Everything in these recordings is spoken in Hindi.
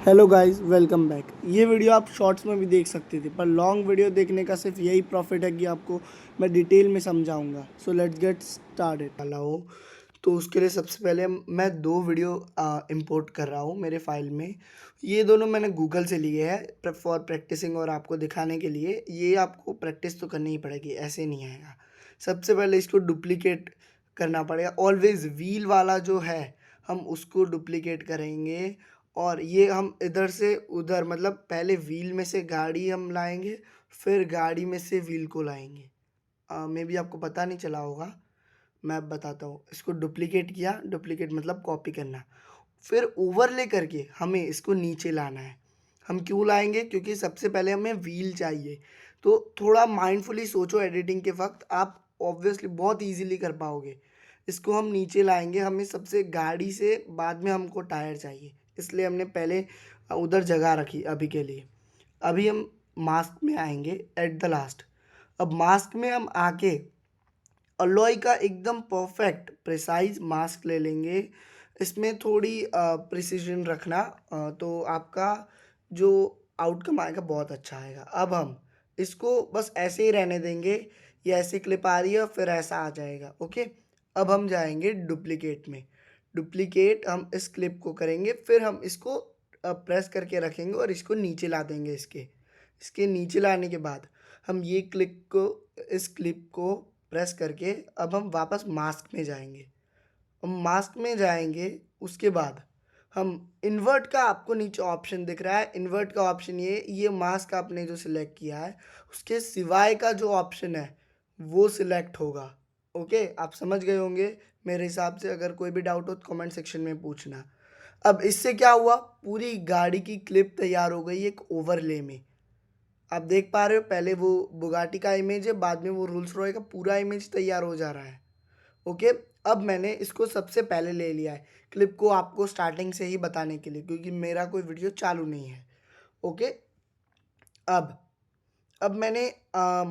Hello guys, welcome back. ये वीडियो आप शॉर्ट्स में भी देख सकते थे, पर लॉन्ग वीडियो देखने का सिर्फ यही प्रॉफिट है कि आपको मैं डिटेल में समझाऊंगा। So let's get started. वाला हो तो उसके लिए सबसे पहले मैं दो वीडियो इंपोर्ट कर रहा हूँ मेरे फाइल में। ये दोनों मैंने गूगल से लिए हैं फॉर प्रैक्टिसिंग और आपको दिखाने के लिए। ये आपको प्रैक्टिस तो करनी ही पड़ेगी, ऐसे नहीं आएगा। सबसे पहले इसको डुप्लीकेट करना पड़ेगा। ऑलवेज व्हील वाला जो है हम उसको डुप्लीकेट करेंगे, और ये हम इधर से उधर, मतलब पहले व्हील में से गाड़ी हम लाएंगे, फिर गाड़ी में से व्हील को लाएंगे। मे बी आपको पता नहीं चला होगा, मैं अब बताता हूँ। इसको डुप्लीकेट किया, डुप्लीकेट मतलब कॉपी करना। फिर ओवरले करके हमें इसको नीचे लाना है। हम क्यों लाएंगे? क्योंकि सबसे पहले हमें व्हील चाहिए। तो थोड़ा माइंडफुली सोचो, एडिटिंग के वक्त आप ऑब्वियसली बहुत इजीली कर पाओगे। इसको हम नीचे लाएंगे, हमें सबसे गाड़ी से बाद में हमको टायर चाहिए, इसलिए हमने पहले उधर जगह रखी अभी के लिए। अभी हम मास्क में आएंगे एट द लास्ट। अब मास्क में हम आके अलॉय का एकदम परफेक्ट प्रिसाइज मास्क ले लेंगे। इसमें थोड़ी प्रिसीजन रखना, तो आपका जो आउटकम आएगा बहुत अच्छा आएगा। अब हम इसको बस ऐसे ही रहने देंगे। ये ऐसी क्लिप आ रही है, फिर ऐसा आ जाएगा। ओके, अब हम जाएंगे डुप्लीकेट में। डुप्लीकेट हम इस क्लिप को करेंगे, फिर हम इसको प्रेस करके रखेंगे और इसको नीचे ला देंगे। इसके नीचे लाने के बाद हम ये इस क्लिप को प्रेस करके अब हम वापस मास्क में जाएंगे। हम मास्क में जाएंगे, उसके बाद हम इन्वर्ट का, आपको नीचे ऑप्शन दिख रहा है इन्वर्ट का ऑप्शन, ये मास्क आपने जो सिलेक्ट किया है उसके सिवाय का जो ऑप्शन है वो सिलेक्ट होगा। ओके, आप समझ गए होंगे मेरे हिसाब से। अगर कोई भी डाउट हो तो कमेंट सेक्शन में पूछना। अब इससे क्या हुआ, पूरी गाड़ी की क्लिप तैयार हो गई एक ओवरले में। आप देख पा रहे हो, पहले वो बुगाटी का इमेज है, बाद में वो रोल्स रॉय का पूरा इमेज तैयार हो जा रहा है। ओके, अब मैंने इसको सबसे पहले ले लिया है क्लिप को, आपको स्टार्टिंग से ही बताने के लिए, क्योंकि मेरा कोई वीडियो चालू नहीं है। ओके, अब अब मैंने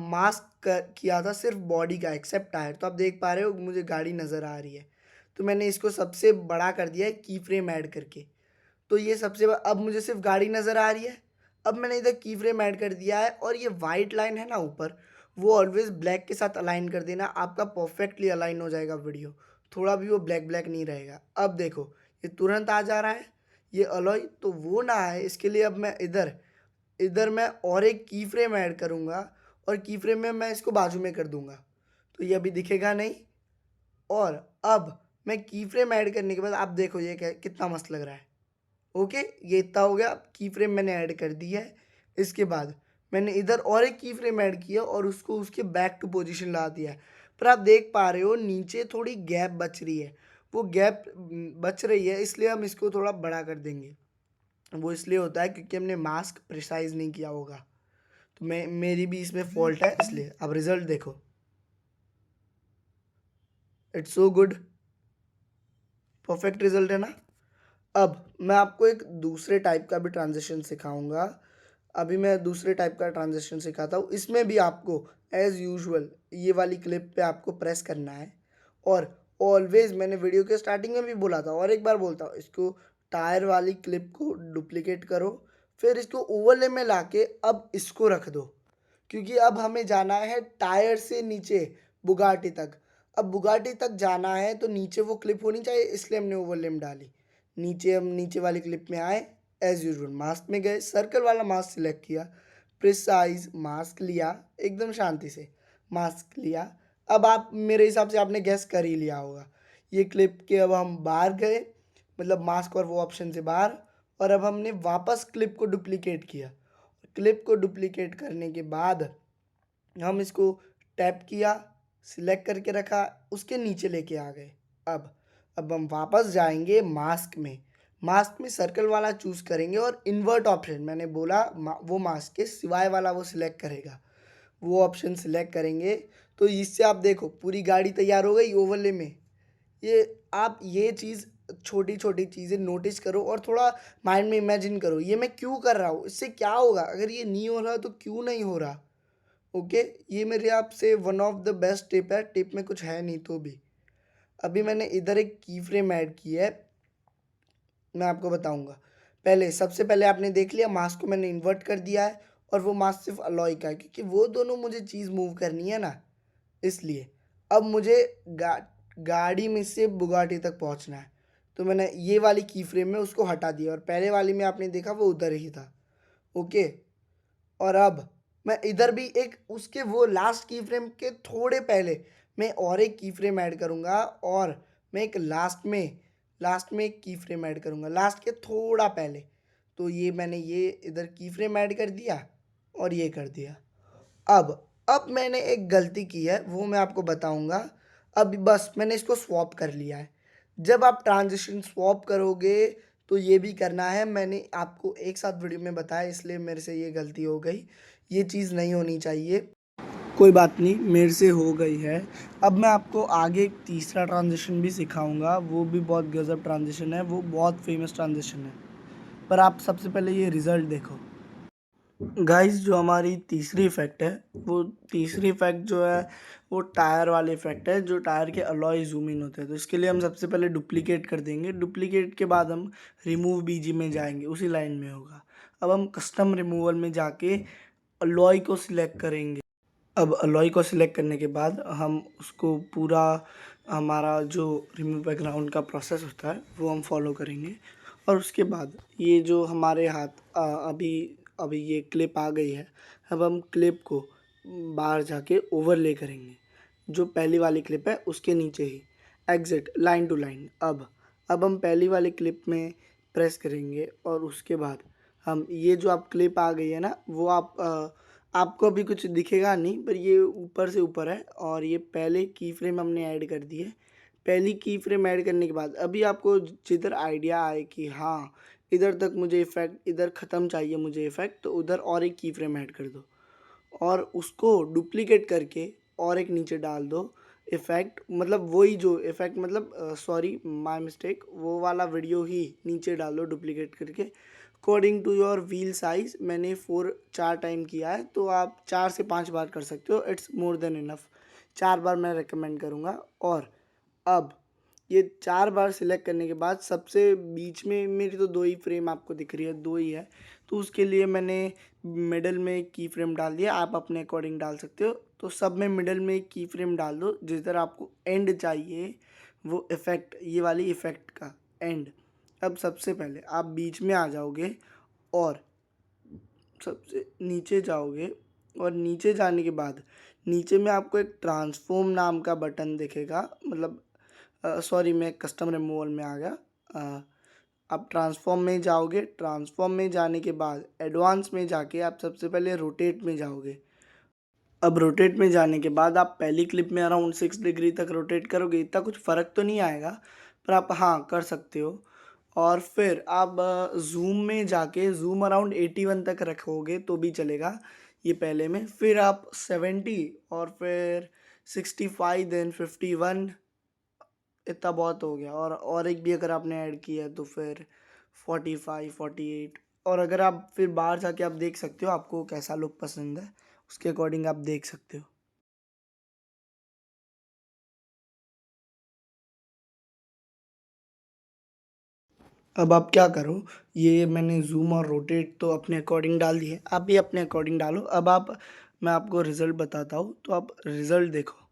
मास्क किया था सिर्फ बॉडी का एक्सेप्ट टायर। तो आप देख पा रहे हो मुझे गाड़ी नज़र आ रही है, तो मैंने इसको सबसे बड़ा कर दिया है की फ्रेम ऐड करके। तो ये अब मुझे सिर्फ गाड़ी नज़र आ रही है। अब मैंने इधर की फ्रेम ऐड कर दिया है, और ये वाइट लाइन है ना ऊपर, वो ऑलवेज ब्लैक के साथ अलाइन कर देना, आपका परफेक्टली अलाइन हो जाएगा वीडियो। थोड़ा भी वो ब्लैक ब्लैक नहीं रहेगा। अब देखो ये तुरंत आ जा रहा है, ये अलॉय तो वो ना आए इसके लिए अब मैं इधर इधर मैं और एक की फ्रेम ऐड करूँगा, और की फ्रेम में मैं इसको बाजू में कर दूंगा, तो ये अभी दिखेगा नहीं। और अब मैं की फ्रेम ऐड करने के बाद आप देखो ये कितना मस्त लग रहा है। ओके, ये इतना हो गया। अब की फ्रेम मैंने ऐड कर दी है। इसके बाद मैंने इधर और एक की फ्रेम ऐड किया और उसको उसके बैक टू पोजीशन ला दिया है। पर आप देख पा रहे हो नीचे थोड़ी गैप बच रही है। वो गैप बच रही है, इसलिए हम इसको थोड़ा बड़ा कर देंगे। वो इसलिए होता है क्योंकि हमने मास्क प्रिसाइज नहीं किया होगा, तो मेरी भी इसमें फॉल्ट है, इसलिए। अब रिजल्ट देखो, it's so good, perfect result है ना। अब मैं आपको एक दूसरे टाइप का भी ट्रांजिशन सिखाऊंगा। अभी मैं दूसरे टाइप का ट्रांजिशन सिखाता हूँ। इसमें भी आपको एज़ यूजुअल ये वाली क्लिप पे आपको प्रेस करना है, और ऑलवेज मैंने वीडियो के स्टार्टिंग में भी बोला था और एक बार बोलता हूँ, इसको टायर वाली क्लिप को डुप्लीकेट करो, फिर इसको ओवरले में लाके अब इसको रख दो, क्योंकि अब हमें जाना है टायर से नीचे बुगाटी तक। अब बुगाटी तक जाना है तो नीचे वो क्लिप होनी चाहिए, इसलिए हमने ओवरले में डाली। नीचे हम नीचे वाली क्लिप में आए, एज यूजुअल मास्क में गए, सर्कल वाला मास्क सिलेक्ट किया, प्रिसाइज मास्क लिया, एकदम शांति से मास्क लिया। अब आप मेरे हिसाब से आपने गैस कर ही लिया होगा। ये क्लिप के अब हम बाहर गए, मतलब मास्क और वो ऑप्शन से बाहर, और अब हमने वापस क्लिप को डुप्लीकेट किया। क्लिप को डुप्लीकेट करने के बाद हम इसको टैप किया, सिलेक्ट करके रखा, उसके नीचे लेके आ गए। अब हम वापस जाएंगे मास्क में। मास्क में सर्कल वाला चूज़ करेंगे और इन्वर्ट ऑप्शन, मैंने बोला वो मास्क के सिवाय वाला वो सिलेक्ट करेगा, वो ऑप्शन सिलेक्ट करेंगे। तो इससे आप देखो पूरी गाड़ी तैयार हो गई ओवरले में। ये आप ये चीज़, छोटी छोटी चीज़ें नोटिस करो और थोड़ा माइंड में इमेजिन करो, ये मैं क्यों कर रहा हूँ, इससे क्या होगा, अगर ये नहीं हो रहा तो क्यों नहीं हो रहा। ओके, ये मेरे आपसे one of the best tip है, टिप में कुछ है नहीं तो भी। अभी मैंने इधर एक की फ्रेम ऐड की है, मैं आपको बताऊंगा। पहले सबसे पहले आपने देख लिया मास्क को मैंने इन्वर्ट कर दिया है, और वो मास्क सिर्फ अलॉय का है क्योंकि वो दोनों मुझे चीज़ मूव करनी है ना, इसलिए। अब मुझे गाड़ी में से बुगाटी तक पहुंचना है, तो मैंने ये वाली की फ्रेम में उसको हटा दिया, और पहले वाली में आपने देखा वो उधर ही था। ओके, और अब मैं इधर भी एक उसके वो लास्ट की फ्रेम के थोड़े पहले मैं और एक की फ्रेम ऐड करूँगा, और मैं एक लास्ट में एक की फ्रेम ऐड करूँगा लास्ट के थोड़ा पहले। तो ये मैंने ये इधर की फ्रेम ऐड कर दिया और ये कर दिया। अब मैंने एक गलती की है, वो मैं आपको बताऊंगा। अब बस मैंने इसको स्वैप कर लिया है। जब आप ट्रांजिशन स्वैप करोगे तो ये भी करना है, मैंने आपको एक साथ वीडियो में बताया, इसलिए मेरे से ये गलती हो गई। ये चीज़ नहीं होनी चाहिए, कोई बात नहीं, मेरे से हो गई है। अब मैं आपको आगे एक तीसरा ट्रांजिशन भी सिखाऊंगा, वो भी बहुत गजब ट्रांजिशन है, वो बहुत फेमस ट्रांजिशन है। पर आप सबसे पहले ये रिज़ल्ट देखो गाइस। जो हमारी तीसरी इफ़ेक्ट है, वो तीसरी इफ़ेक्ट जो है वो टायर वाले इफ़ेक्ट है, जो टायर के अलॉय जूम इन होते हैं। तो इसके लिए हम सबसे पहले डुप्लीकेट कर देंगे, डुप्लीकेट के बाद हम रिमूव बीजी में जाएंगे, उसी लाइन में होगा। अब हम कस्टम रिमूवल में जाके अलॉय को सिलेक्ट करेंगे। अब अलॉय को सिलेक्ट करने के बाद हम उसको पूरा हमारा जो रिमूव बैकग्राउंड का प्रोसेस होता है वो हम फॉलो करेंगे। और उसके बाद ये जो हमारे हाथ अभी अभी ये क्लिप आ गई है, अब हम क्लिप को बाहर जाके ओवरले करेंगे, जो पहली वाली क्लिप है उसके नीचे ही एग्जिट लाइन टू लाइन। अब हम पहली वाली क्लिप में प्रेस करेंगे, और उसके बाद हम ये जो आप क्लिप आ गई है ना, वो आपको अभी कुछ दिखेगा नहीं, पर ये ऊपर से ऊपर है, और ये पहले की फ्रेम हमने ऐड कर दी है। पहली की फ्रेम ऐड करने के बाद अभी आपको जिधर आइडिया आए कि हाँ इधर तक मुझे इफ़ेक्ट, इधर ख़त्म चाहिए मुझे इफ़ेक्ट, तो उधर और एक की फ्रेम ऐड कर दो, और उसको डुप्लीकेट करके और एक नीचे डाल दो इफ़ेक्ट, मतलब वही जो इफ़ेक्ट, मतलब सॉरी माय मिस्टेक, वो वाला वीडियो ही नीचे डाल दो डुप्लीकेट करके। According to your wheel size मैंने 4 टाइम किया है, तो आप 4 से 5 बार कर सकते हो, इट्स मोर देन इनफ। 4 बार मैं रेकमेंड करूँगा। और अब ये 4 बार सिलेक्ट करने के बाद सबसे बीच में मेरी तो 2 ही फ्रेम आपको दिख रही है, 2 ही है, तो उसके लिए मैंने मिडल में एक की फ्रेम डाल दिया। आप अपने अकॉर्डिंग डाल सकते हो, तो सब में मिडल में एक की फ्रेम डाल दो, जिधर आपको एंड चाहिए वो इफ़ेक्ट, ये वाली इफ़ेक्ट का एंड। अब सबसे पहले आप बीच में आ जाओगे और सबसे नीचे जाओगे, और नीचे जाने के बाद नीचे में आपको एक ट्रांसफॉर्म नाम का बटन दिखेगा, मतलब सॉरी मैं कस्टम रिमूवल में आ गया। आप ट्रांसफॉर्म में जाओगे, ट्रांसफॉर्म में जाने के बाद एडवांस में जाके आप सबसे पहले रोटेट में जाओगे। अब रोटेट में जाने के बाद आप पहली क्लिप में अराउंड 6 डिग्री तक रोटेट करोगे, इतना कुछ फ़र्क तो नहीं आएगा, पर आप हाँ कर सकते हो। और फिर आप जूम में जाके जूम अराउंड 81 तक रखोगे तो भी चलेगा, ये पहले में। फिर आप 70, और फिर 65, देन 51, इतना बहुत हो गया। और एक भी अगर आपने ऐड किया है तो फिर 45, 48। और अगर आप फिर बाहर जाके आप देख सकते हो आपको कैसा लुक पसंद है, उसके अकॉर्डिंग आप देख सकते हो। अब आप क्या करो, ये मैंने जूम और रोटेट तो अपने अकॉर्डिंग डाल दिए, आप भी अपने अकॉर्डिंग डालो। अब आप मैं आपको रिज़ल्ट बताता हूँ, तो आप रिज़ल्ट देखो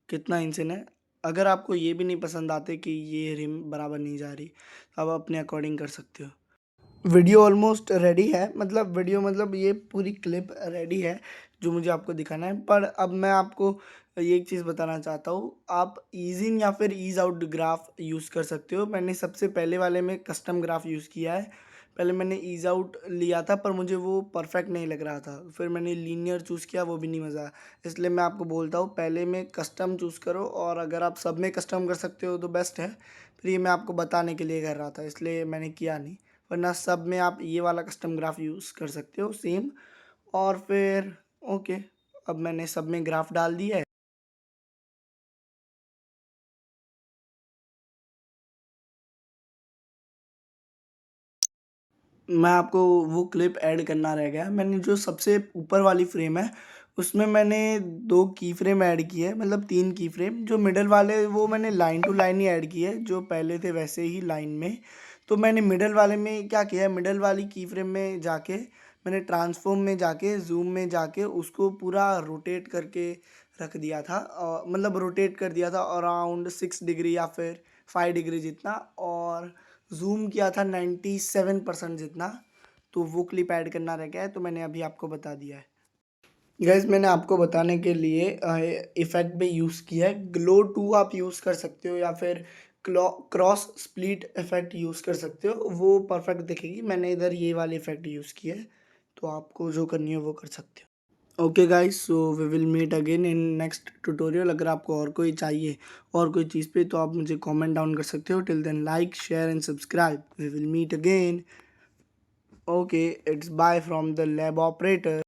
कितना इंचन है। अगर आपको ये भी नहीं पसंद आते कि ये रिम बराबर नहीं जा रही, तो आप अपने अकॉर्डिंग कर सकते हो। वीडियो ऑलमोस्ट रेडी है, मतलब वीडियो मतलब ये पूरी क्लिप रेडी है जो मुझे आपको दिखाना है। पर अब मैं आपको ये एक चीज़ बताना चाहता हूँ, आप ईज़ इन या फिर ईज़ आउट ग्राफ यूज़ कर सकते हो। मैंने सबसे पहले वाले में कस्टम ग्राफ यूज़ किया है, पहले मैंने ईज़ आउट लिया था पर मुझे वो परफेक्ट नहीं लग रहा था, फिर मैंने लीनियर चूज़ किया, वो भी नहीं मज़ा। इसलिए मैं आपको बोलता हूँ पहले में कस्टम चूज़ करो, और अगर आप सब में कस्टम कर सकते हो तो बेस्ट है। फिर ये मैं आपको बताने के लिए कर रहा था, इसलिए मैंने किया नहीं, वरना सब में आप ये वाला कस्टम ग्राफ यूज़ कर सकते हो सेम। और फिर ओके, अब मैंने सब में ग्राफ डाल दिया है। मैं आपको वो क्लिप ऐड करना रह गया, मैंने जो सबसे ऊपर वाली फ्रेम है उसमें मैंने 2 की फ्रेम ऐड की है, मतलब 3 की फ्रेम। जो मिडल वाले वो मैंने लाइन टू लाइन ही ऐड की है, जो पहले थे वैसे ही लाइन में। तो मैंने मिडल वाले में क्या किया, मिडल वाली की फ्रेम में जाके मैंने ट्रांसफॉर्म में जाके जूम में जाके उसको पूरा रोटेट करके रख दिया था, मतलब रोटेट कर दिया था अराउंड 6 डिग्री या फिर 5 डिग्री जितना, और जूम किया था 97% जितना। तो वो क्लिप ऐड करना रह गया है, तो मैंने अभी आपको बता दिया है। गैस मैंने आपको बताने के लिए इफ़ेक्ट भी यूज़ किया है। ग्लो 2 आप यूज़ कर सकते हो या फिर क्रॉस स्प्लिट इफेक्ट यूज़ कर सकते हो, वो परफेक्ट दिखेगी। मैंने इधर ये वाले इफेक्ट यूज़ किए है, तो आपको जो करनी है वो कर सकते हो। Okay guys, so we will meet again in next tutorial. अगर आपको और कोई चाहिए और कोई चीज़ पे तो आप मुझे कमेंट डाउन कर सकते हो। Till then like share and subscribe. We will meet again. Okay, it's bye from the lab operator.